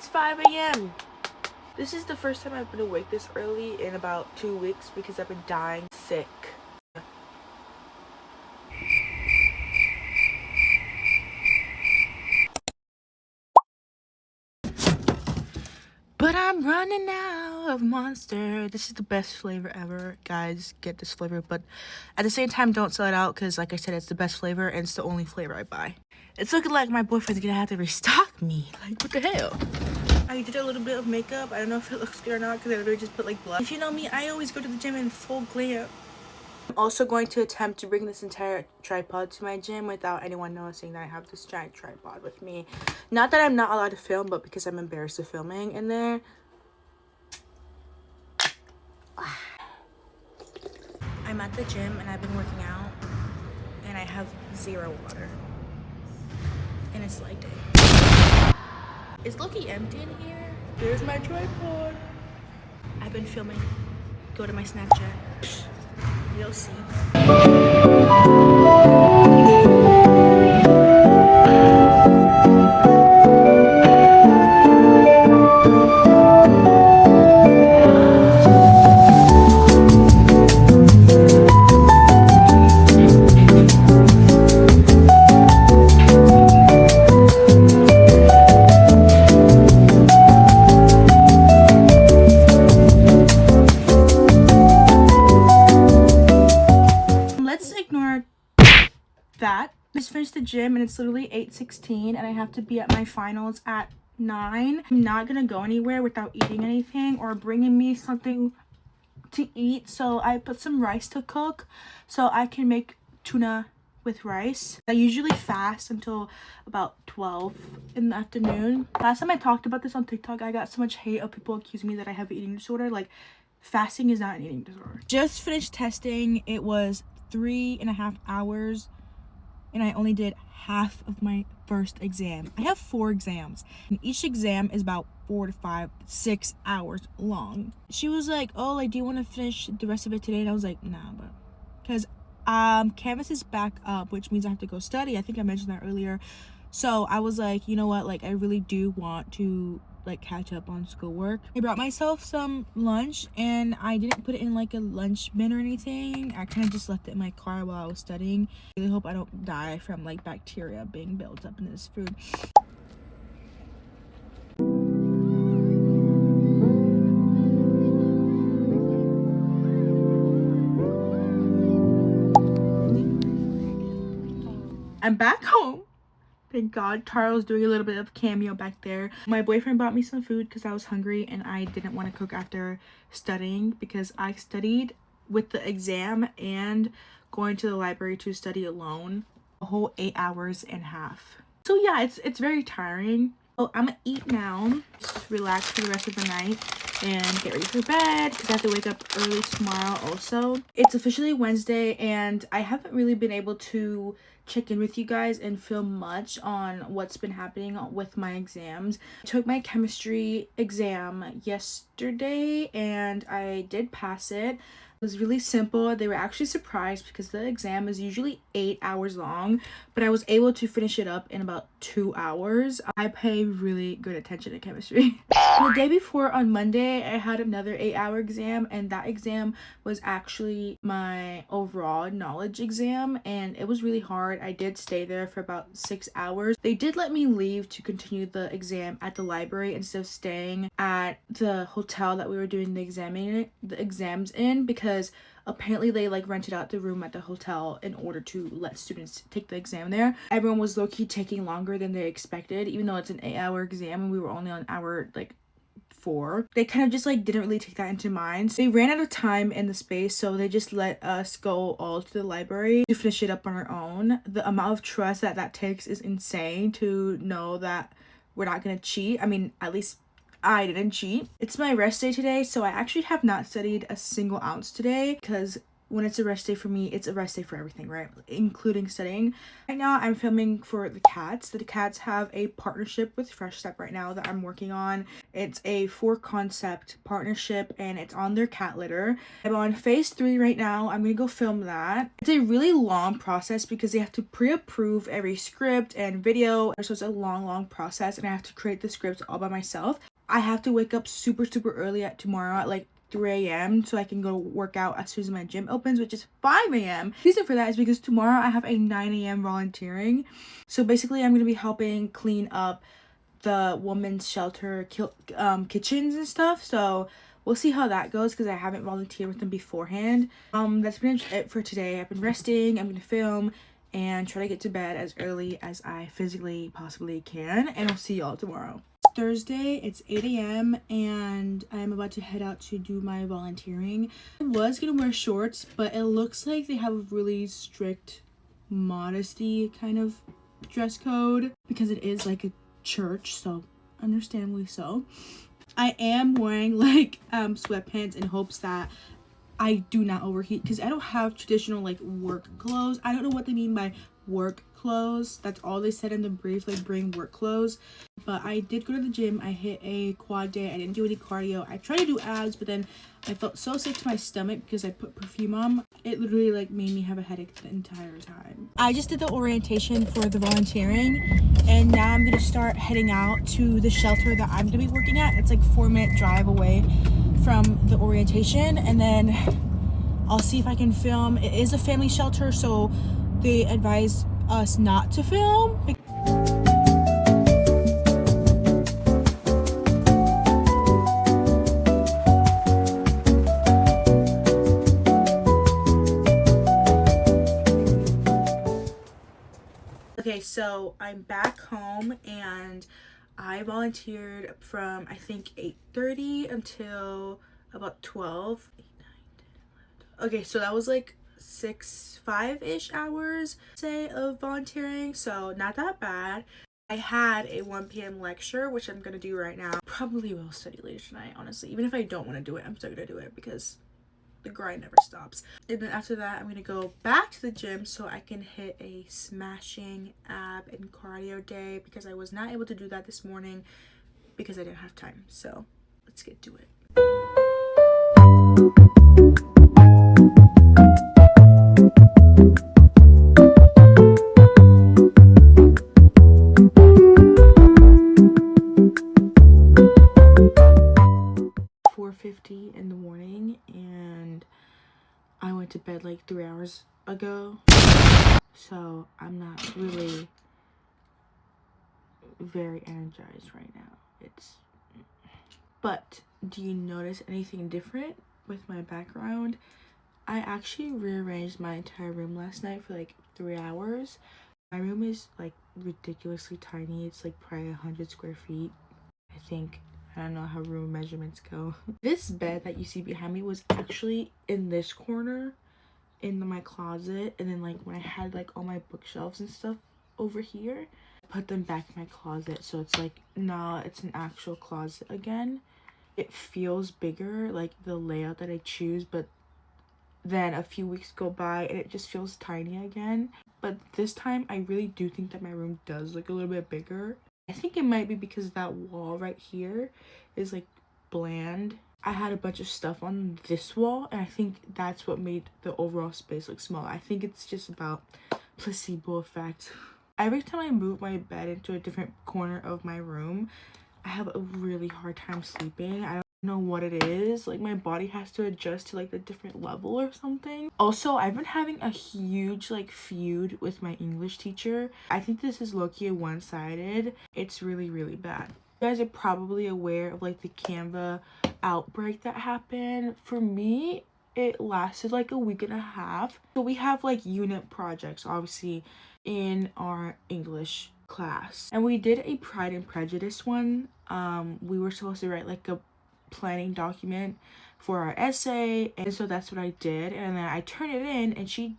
It's 5 a.m. This is the first time I've been awake this early in about 2 weeks because I've been dying sick. But I'm running out of Monster. This is the best flavor ever. Guys, get this flavor. But at the same time, don't sell it out because, like I said, it's the best flavor and it's the only flavor I buy. It's looking like my boyfriend's gonna have to restock me. Like, what the hell? I did a little bit of makeup. I don't know if it looks good or not because I literally just put like blush. If you know me, I always go to the gym in full glam. I'm also going to attempt to bring this entire tripod to my gym without anyone noticing that I have this giant tripod with me. Not that I'm not allowed to film, but because I'm embarrassed of filming in there. I'm at the gym and I've been working out and I have 0 water. And it's like day. Is Loki empty in here? There's my tripod. I've been filming. Go to my Snapchat. You'll see. That. I just finished the gym and it's literally 8:16 and I have to be at my finals at 9. I'm not gonna go anywhere without eating anything or bringing me something to eat, so I put some rice to cook so I can make tuna with rice. I usually fast until about 12 in the afternoon. Last time I talked about this on TikTok, I got so much hate of people accusing me that I have an eating disorder. Like, fasting is not an eating disorder. Just finished testing. It was 3.5 hours and I only did half of my first exam. I have 4 exams and each exam is about 4 to 5, 6 hours long. She was like, oh, like, do you want to finish the rest of it today? And I was like, nah, but because Canvas is back up, which means I have to go study. I think I mentioned that earlier. So I was like, you know what, like, I really do want to like catch up on schoolwork. I brought myself some lunch and I didn't put it in like a lunch bin or anything. I kind of just left it in my car while I was studying. I really hope I don't die from like bacteria being built up in this food. I'm back home. Thank God. Tara's doing a little bit of cameo back there. My boyfriend bought me some food because I was hungry and I didn't want to cook after studying because I studied with the exam and going to the library to study alone a whole 8.5 hours. So yeah, it's very tiring. So I'm gonna eat now, just relax for the rest of the night and get ready for bed because I have to wake up early tomorrow also. It's officially Wednesday and I haven't really been able to check in with you guys and film much on what's been happening with my exams. I took my chemistry exam yesterday and I did pass it. It was really simple. They were actually surprised because the exam is usually 8 hours long, but I was able to finish it up in about 2 hours. I pay really good attention to chemistry. The day before on Monday, I had another 8-hour exam and that exam was actually my overall knowledge exam and it was really hard. I did stay there for about 6 hours. They did let me leave to continue the exam at the library instead of staying at the hotel that we were doing the exams in because apparently they like rented out the room at the hotel in order to let students take the exam there. Everyone was low-key taking longer than they expected, even though it's an 8-hour exam and we were only on hour like 4. They kind of just like didn't really take that into mind. So they ran out of time in the space, so they just let us go all to the library to finish it up on our own. The amount of trust that takes is insane to know that we're not gonna cheat. I mean, at least I didn't cheat. It's my rest day today, so I actually have not studied a single ounce today because when it's a rest day for me, it's a rest day for everything, right? Including studying. Right now, I'm filming for the cats. The cats have a partnership with Fresh Step right now that I'm working on. It's a 4-concept partnership, and it's on their cat litter. I'm on phase 3 right now. I'm gonna go film that. It's a really long process because they have to pre-approve every script and video. So it's a long process, and I have to create the scripts all by myself. I have to wake up super early tomorrow at like 3 a.m. so I can go work out as soon as my gym opens, which is 5 a.m. The reason for that is because tomorrow I have a 9 a.m. volunteering. So basically I'm going to be helping clean up the women's shelter kitchens and stuff. So we'll see how that goes because I haven't volunteered with them beforehand. That's pretty much it for today. I've been resting. I'm going to film and try to get to bed as early as I physically possibly can. And I'll see y'all tomorrow. Thursday, it's 8 a.m. and I'm about to head out to do my volunteering. I was gonna wear shorts, but it looks like they have a really strict modesty kind of dress code because it is like a church, so understandably so. I am wearing like sweatpants in hopes that I do not overheat because I don't have traditional like work clothes. I don't know what they mean by work clothes. That's all they said in the brief, like bring work clothes. But I did go to the gym. I hit a quad day. I didn't do any cardio. I tried to do abs, but then I felt so sick to my stomach because I put perfume on. It literally like made me have a headache the entire time. I just did the orientation for the volunteering, and now I'm gonna start heading out to the shelter that I'm gonna be working at. It's like 4-minute drive away from the orientation, and then I'll see if I can film. It is a family shelter, so they advise us not to film. Okay, so I'm back home and I volunteered from I think 8:30 until about 12. Okay, so that was like 5-ish hours, say, of volunteering, so not that bad. I had a 1 p.m. lecture, which I'm gonna do right now. Probably will study later tonight, honestly. Even if I don't want to do it, I'm still gonna do it because the grind never stops. And then after that, I'm gonna go back to the gym so I can hit a smashing ab and cardio day because I was not able to do that this morning because I didn't have time. So let's get to it. 4:50 in the morning, and I went to bed like 3 hours ago, so I'm not really very energized right now. But do you notice anything different with my background? I actually rearranged my entire room last night for like 3 hours. My room is like ridiculously tiny. It's like probably 100 square feet, I think. I don't know how room measurements go. This bed that you see behind me was actually in this corner in my closet, and then like when I had like all my bookshelves and stuff over here, I put them back in my closet, so it's like now it's an actual closet again. It feels bigger, like the layout that I choose, but then a few weeks go by and it just feels tiny again. But this time I really do think that my room does look a little bit bigger. I think it might be because that wall right here is like bland. I had a bunch of stuff on this wall, and I think that's what made the overall space look small. I think it's just about placebo effect. Every time I move my bed into a different corner of my room, I have a really hard time sleeping. I don't know what it is. Like my body has to adjust to like the different level or something. Also, I've been having a huge like feud with my English teacher. I think this is low-key one-sided. It's really bad. You guys are probably aware of like the Canva outbreak that happened. For me, it lasted like a week and a half. So we have like unit projects obviously in our English class, and we did a Pride and Prejudice one. We were supposed to write like a planning document for our essay, and so that's what I did, and then I turned it in, and she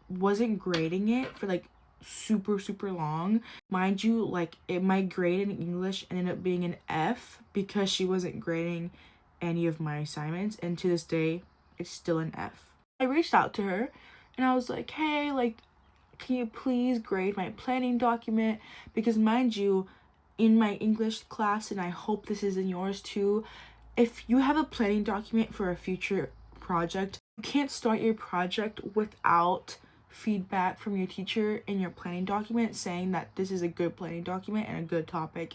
wasn't grading it for like super long. Mind you, like my grade in English ended up being an F because she wasn't grading any of my assignments, and to this day it's still an F. I reached out to her and I was like, hey, like, can you please grade my planning document? Because mind you, in my English class, and I hope this is in yours too, if you have a planning document for a future project, you can't start your project without feedback from your teacher in your planning document saying that this is a good planning document and a good topic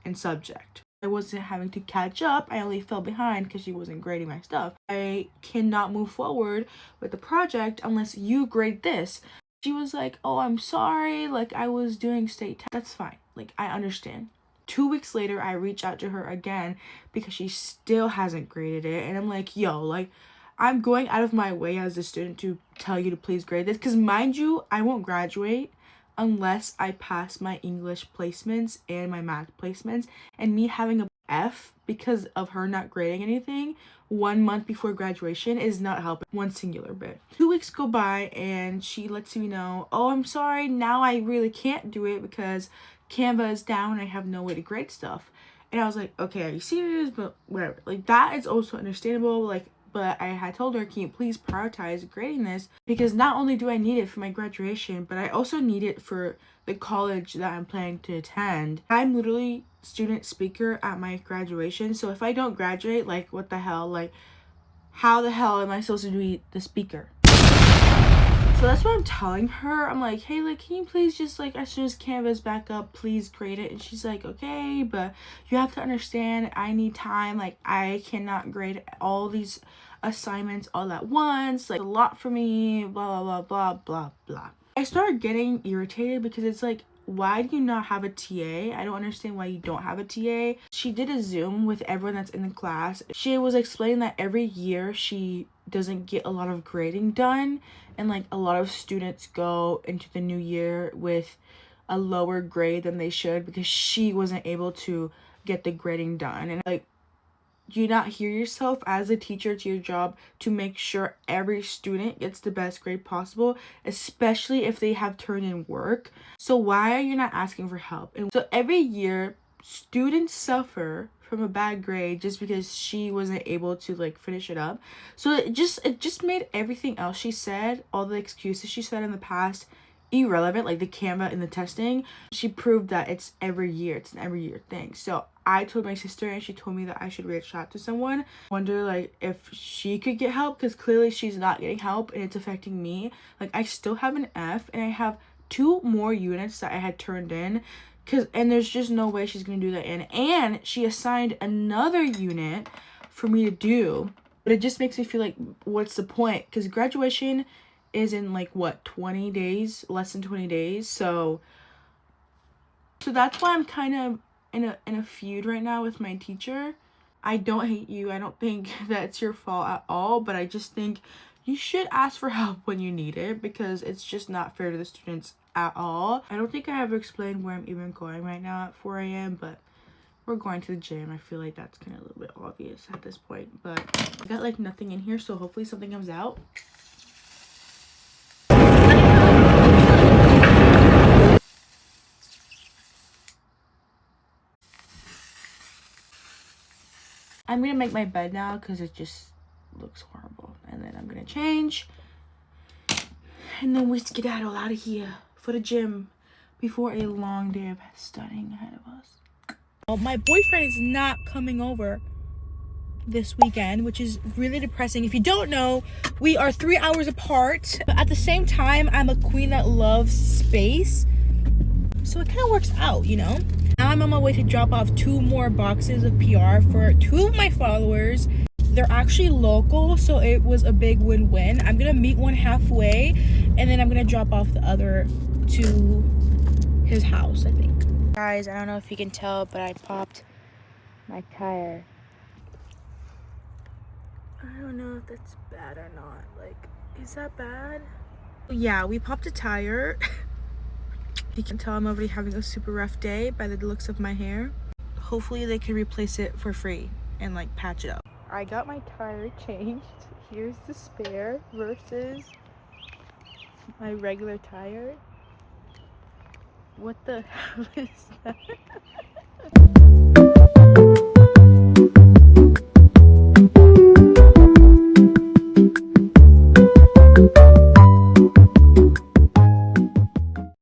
and subject. I wasn't having to catch up. I only fell behind because she wasn't grading my stuff. I cannot move forward with the project unless you grade this. She was like, oh, I'm sorry. Like, I was doing state test. That's fine. Like, I understand. 2 weeks later, I reach out to her again because she still hasn't graded it. And I'm like, yo, like, I'm going out of my way as a student to tell you to please grade this. Because mind you, I won't graduate unless I pass my English placements and my math placements. And me having a F because of her not grading anything 1 month before graduation is not helping one singular bit. 2 weeks go by and she lets me know, oh, I'm sorry, now I really can't do it because Canva is down and I have no way to grade stuff. And I was like, okay, are you serious? But whatever. Like, that is also understandable. Like, but I had told her, can you please prioritize grading this? Because not only do I need it for my graduation, but I also need it for the college that I'm planning to attend. I'm literally student speaker at my graduation. So if I don't graduate, like, what the hell? Like, how the hell am I supposed to be the speaker? So that's what I'm telling her. I'm like, hey, like, can you please just, like, as soon as Canva's back up, please grade it? And she's like, okay, but you have to understand, I need time. Like, I cannot grade all these assignments all at once. Like, a lot for me, blah, blah, blah, blah, blah, blah. I started getting irritated because it's like, why do you not have a TA? I don't understand why you don't have a TA. She did a Zoom with everyone that's in the class. She was explaining that every year she doesn't get a lot of grading done, and like a lot of students go into the new year with a lower grade than they should because she wasn't able to get the grading done. And like, do you not hear yourself as a teacher? It's your job to make sure every student gets the best grade possible, especially if they have turned in work. So why are you not asking for help? And so every year students suffer from a bad grade just because she wasn't able to like finish it up. So it just made everything else she said, all the excuses she said in the past, irrelevant. Like the Canva and the testing, she proved that it's every year, it's an every year thing. So I told my sister and she told me that I should reach out to someone. Wonder like if she could get help, because clearly she's not getting help and it's affecting me. Like, I still have an F and I have 2 more units that I had turned in, and there's just no way she's gonna do that. And she assigned another unit for me to do, but it just makes me feel like, what's the point? Because graduation is in like what, 20 days, less than 20 days. So that's why I'm kind of in a feud right now with my teacher. I don't hate you. I don't think that's your fault at all, but I just think you should ask for help when you need it, because it's just not fair to the students at all. I don't think I ever explained where I'm even going right now at 4 a.m, but we're going to the gym. I feel like that's kind of a little bit obvious at this point, but I got like nothing in here, so hopefully something comes out. I'm gonna make my bed now because it just looks horrible, and then I'm gonna change, and then we skedaddle out of here for the gym before a long day of studying ahead of us. Well, my boyfriend is not coming over this weekend, which is really depressing. If you don't know, we are 3 hours apart, but at the same time, I'm a queen that loves space, so it kind of works out, you know? Now I'm on my way to drop off 2 more boxes of PR for 2 of my followers. They're actually local, so it was a big win-win. I'm gonna meet one halfway, and then I'm gonna drop off the other to his house, I think. Guys, I don't know if you can tell, but I popped my tire. I don't know if that's bad or not. Like, is that bad? Yeah, we popped a tire. You can tell I'm already having a super rough day by the looks of my hair. Hopefully they can replace it for free and like patch it up. I got my tire changed. Here's the spare versus my regular tire. What the hell is that?